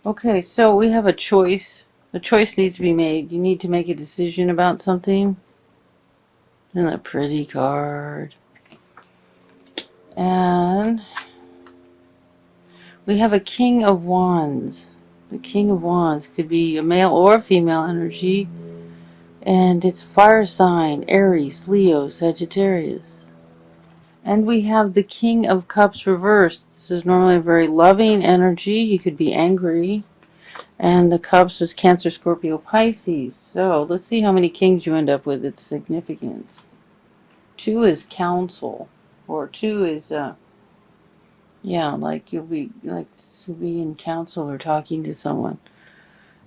Okay, so we have a choice. A choice needs to be made. You need to make a decision about something. And a pretty card. And we have a King of Wands. The King of Wands could be a male or a female energy. And it's fire sign, Aries, Leo, Sagittarius. And we have the King of Cups reversed. This is normally a very loving energy. You could be angry. And the Cups is Cancer, Scorpio, Pisces. So let's see how many kings you end up with. It's significant. 2 is counsel. Or 2 is, yeah, like you'll be in counsel or talking to someone.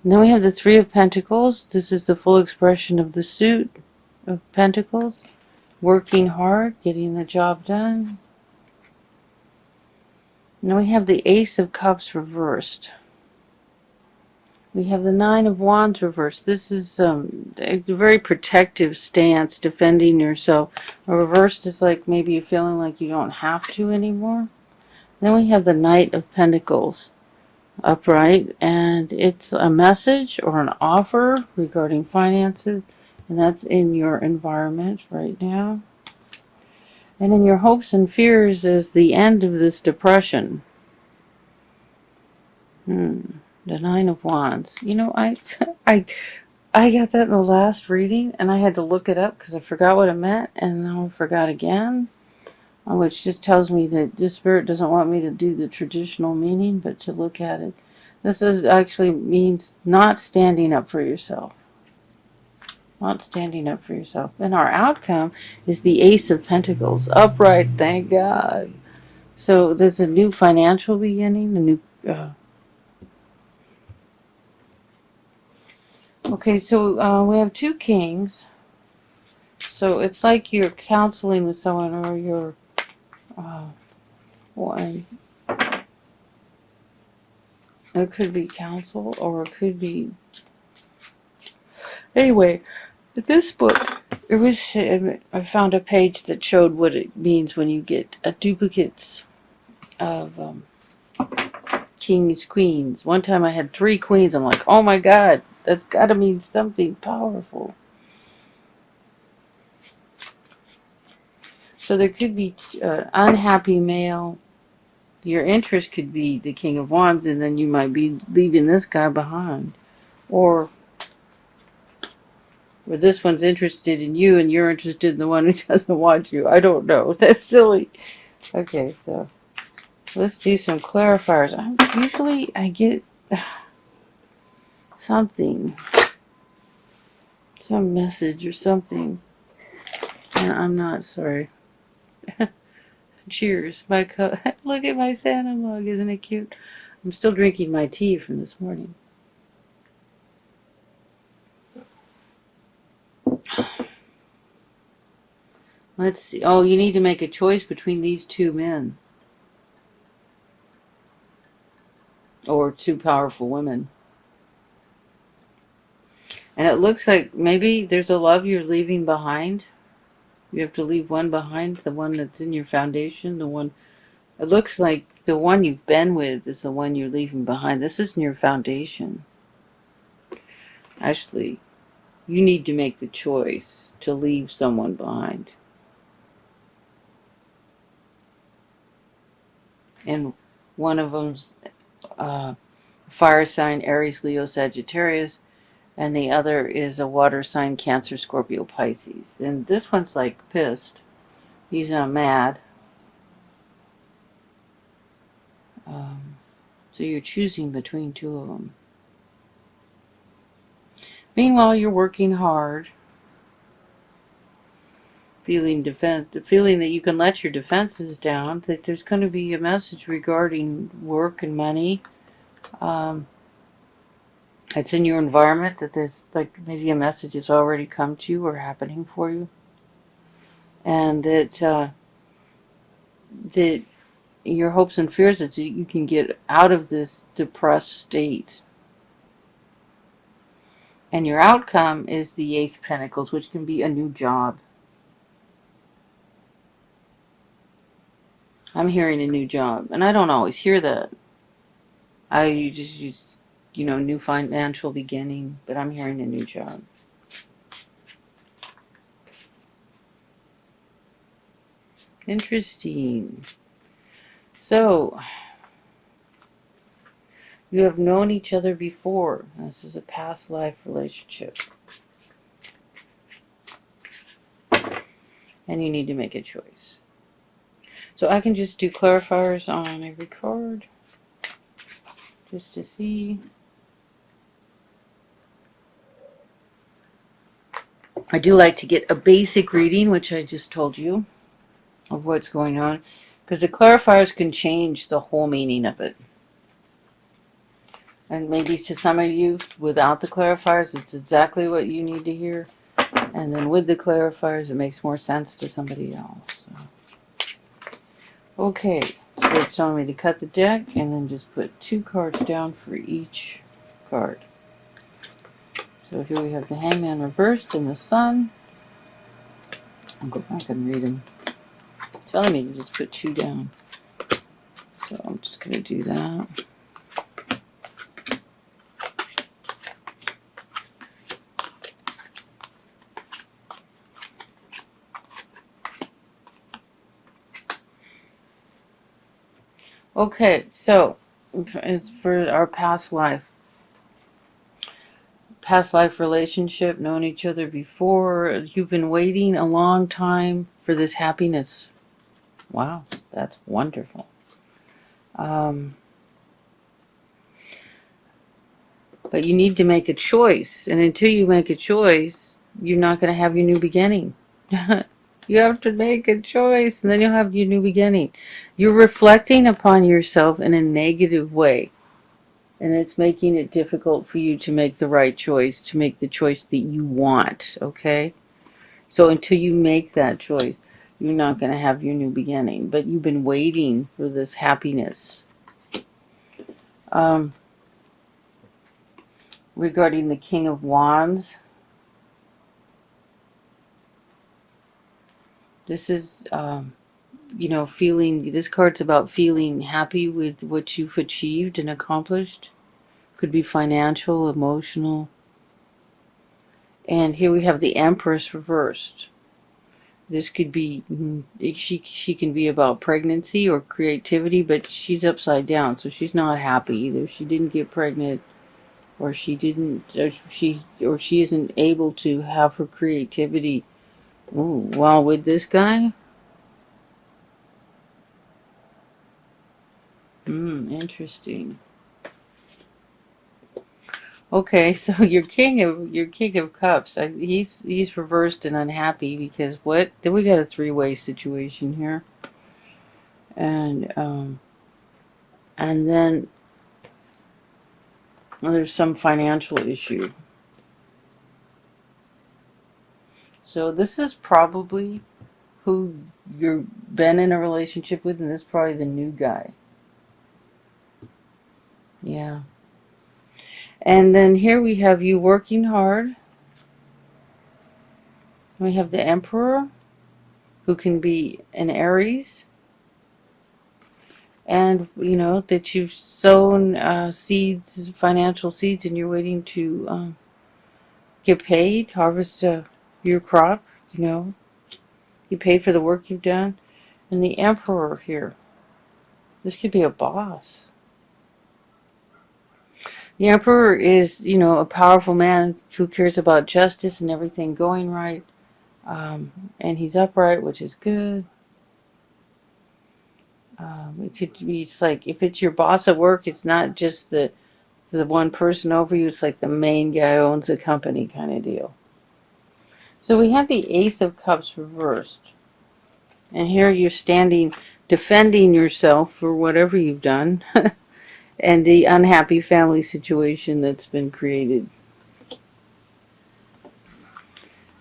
And then we have the 3 of Pentacles. This is the full expression of the suit of Pentacles. Working hard, getting the job done. And then we have the Ace of Cups reversed. We have the 9 of Wands reversed. This is a very protective stance, defending yourself. A reversed is like maybe you're feeling like you don't have to anymore. Then we have the Knight of Pentacles upright, and it's a message or an offer regarding finances, and that's in your environment right now. And in your hopes and fears is the end of this depression. The 9 of Wands. You know, I got that in the last reading, and I had to look it up because I forgot what it meant, and now I forgot again, which just tells me that this spirit doesn't want me to do the traditional meaning, but to look at it. This is actually means not standing up for yourself. Not standing up for yourself. And our outcome is the Ace of Pentacles. Upright, thank God. So there's a new financial beginning, a new... Okay, so we have 2 kings. So it's like you're counseling with someone, or you're... one. It could be counsel, or it could be... Anyway, this book, it was... I found a page that showed what it means when you get duplicates of kings, queens. One time I had 3 queens. I'm like, oh my God, that's got to mean something powerful. So there could be unhappy male. Your interest could be the King of Wands, and then you might be leaving this guy behind. Or this one's interested in you, and you're interested in the one who doesn't want you. I don't know. That's silly. Okay, so let's do some clarifiers. Usually I get something. Some message or something. And I'm not sorry. Cheers. My cup. Look at my Santa mug. Isn't it cute? I'm still drinking my tea from this morning. Let's see. Oh, you need to make a choice between these 2 men. Or 2 powerful women. And it looks like maybe there's a love you're leaving behind. You have to leave one behind, the one that's in your foundation, the one... It looks like the one you've been with is the one you're leaving behind. This isn't your foundation. Actually, you need to make the choice to leave someone behind. And one of them's fire sign, Aries, Leo, Sagittarius. And the other is a water sign, Cancer, Scorpio, Pisces. And this one's like pissed. He's mad. So you're choosing between 2 of them. Meanwhile, you're working hard. The feeling that you can let your defenses down. That there's going to be a message regarding work and money. It's in your environment that there's like maybe a message that's already come to you or happening for you. And that your hopes and fears is that you can get out of this depressed state. And your outcome is the Ace of Pentacles, which can be a new job. I'm hearing a new job, and I don't always hear that. you know, new financial beginning, but I'm hearing a new job. Interesting. So, you have known each other before. This is a past life relationship. And you need to make a choice. So I can just do clarifiers on every card. Just to see. I do like to get a basic reading, which I just told you, of what's going on. Because the clarifiers can change the whole meaning of it. And maybe to some of you, without the clarifiers, it's exactly what you need to hear. And then with the clarifiers, it makes more sense to somebody else. So. Okay, so it's telling me to cut the deck and then just put 2 cards down for each card. So here we have the Hangman reversed and the Sun. I'll go back and read them. It's telling me to just put 2 down. So I'm just going to do that. Okay, so it's for our past life. Past life relationship, known each other before. You've been waiting a long time for this happiness. Wow, that's wonderful. But you need to make a choice. And until you make a choice, you're not going to have your new beginning. You have to make a choice, and then you'll have your new beginning. You're reflecting upon yourself in a negative way. And it's making it difficult for you to make the right choice, to make the choice that you want, okay? So until you make that choice, you're not going to have your new beginning. But you've been waiting for this happiness. Regarding the King of Wands, this is, you know, feeling, this card's about feeling happy with what you've achieved and accomplished. Could be financial, emotional. And here we have the Empress reversed. This could be, she can be about pregnancy or creativity, but she's upside down, so she's not happy either. She didn't get pregnant, or she didn't, or she isn't able to have her creativity. Ooh, well, with this guy, interesting. Okay, so your King of Cups, he's reversed and unhappy because what? Then we got a 3-way situation here, and then there's some financial issue. So this is probably who you've been in a relationship with, and this is probably the new guy. Yeah. And then here we have you working hard. We have the Emperor, who can be an Aries. And, you know, that you've sown seeds, financial seeds, and you're waiting to get paid, harvest your crop, you know. You paid for the work you've done. And the Emperor here. This could be a boss. The Emperor is, you know, a powerful man who cares about justice and everything going right. And he's upright, which is good. It could be, it's like, if it's your boss at work, it's not just the one person over you. It's like the main guy owns a company kind of deal. So we have the Ace of Cups reversed. And here you're standing, defending yourself for whatever you've done. And the unhappy family situation that's been created.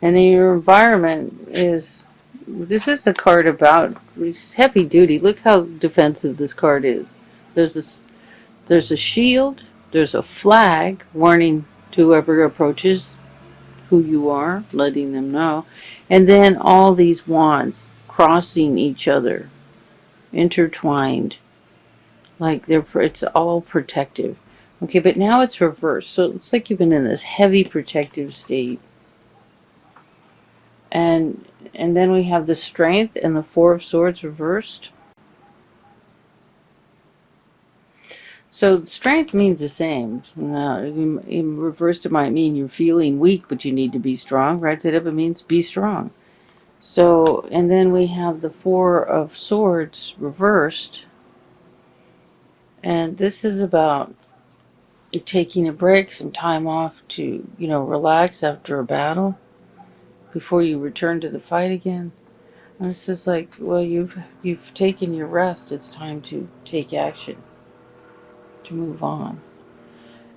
And then your environment is, this is a card about, it's heavy duty. Look how defensive this card is. There's a shield, there's a flag warning to whoever approaches who you are, letting them know. And then all these wands crossing each other, intertwined. Like it's all protective. Okay, but now it's reversed. So it's like you've been in this heavy protective state. And then we have the Strength and the Four of Swords reversed. So strength means the same. Now, in reversed, it might mean you're feeling weak, but you need to be strong. Right side up, it means be strong. So, and then we have the Four of Swords reversed. And this is about taking a break, some time off to, relax after a battle before you return to the fight again. And this is like, well, you've taken your rest. It's time to take action, to move on.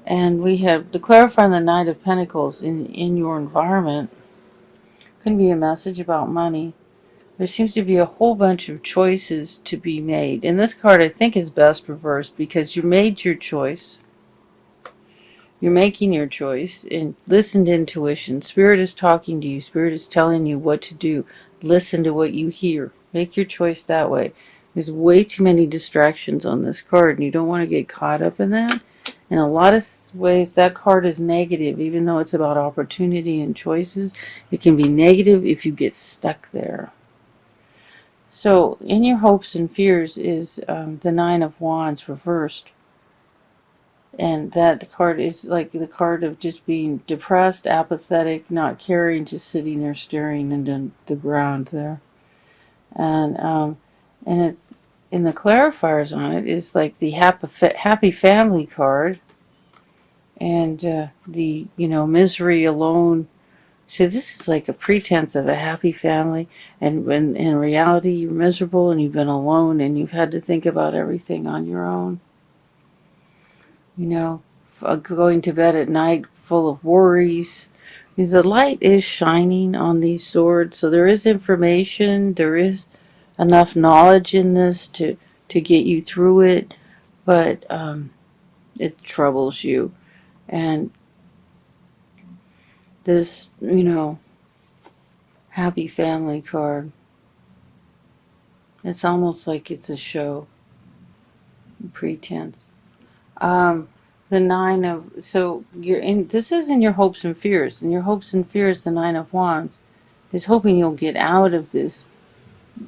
And we have to clarify the Knight of Pentacles in your environment. Can be a message about money. There seems to be a whole bunch of choices to be made. And this card, I think, is best reversed because you made your choice. You're making your choice. And listen to intuition. Spirit is talking to you. Spirit is telling you what to do. Listen to what you hear. Make your choice that way. There's way too many distractions on this card, and you don't want to get caught up in that. In a lot of ways, that card is negative, even though it's about opportunity and choices. It can be negative if you get stuck there. So, in your hopes and fears is the Nine of Wands reversed. And that card is like the card of just being depressed, apathetic, not caring, just sitting there staring into the ground there. And it's in the clarifiers on it is like the happy family card. And the, misery alone. So this is like a pretense of a happy family. And when in reality you're miserable and you've been alone and you've had to think about everything on your own. Going to bed at night full of worries. The light is shining on these swords. So there is information. There is enough knowledge in this to get you through it. But it troubles you. And this, happy family card, it's almost like it's a show, pretense. The Nine of, so this is in your hopes and fears. In your hopes and fears, the Nine of Wands is hoping you'll get out of this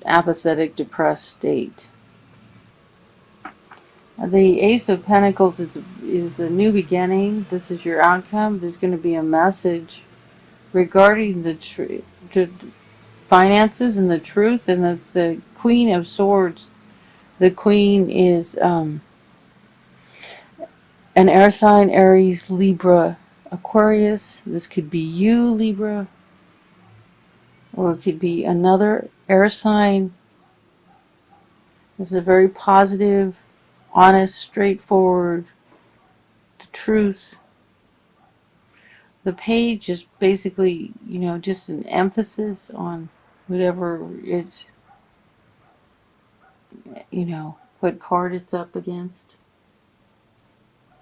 apathetic, depressed state. The Ace of Pentacles is a new beginning. This is your outcome. There's going to be a message regarding the finances and the truth. And the Queen of Swords. The Queen is an air sign: Aries, Libra, Aquarius. This could be you, Libra, or it could be another air sign. This is a very positive, honest, straightforward, the truth. The page is basically, just an emphasis on whatever it, what card it's up against.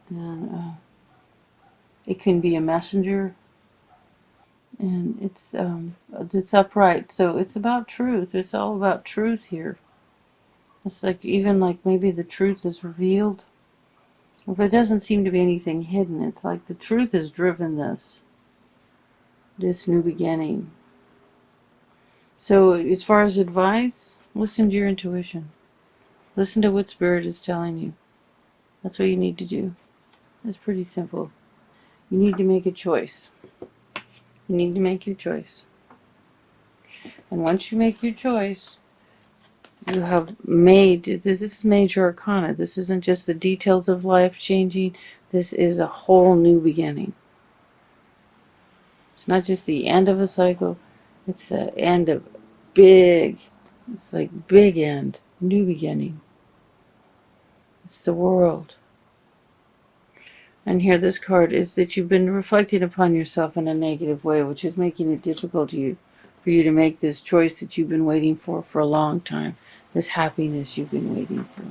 And it can be a messenger. And it's upright. So it's about truth. It's all about truth here. It's like, even like maybe the truth is revealed. If it doesn't seem to be anything hidden, it's like the truth has driven this new beginning. So as far as advice, listen to your intuition. Listen to what Spirit is telling you. That's what you need to do. It's pretty simple. You need to make a choice. You need to make your choice. And once you make your choice, you have made, this is major arcana. This isn't just the details of life changing. This is a whole new beginning. It's not just the end of a cycle. It's the end of it's like big end, new beginning. It's the world. And here this card is that you've been reflecting upon yourself in a negative way, which is making it difficult for you to make this choice that you've been waiting for a long time. This happiness you've been waiting for.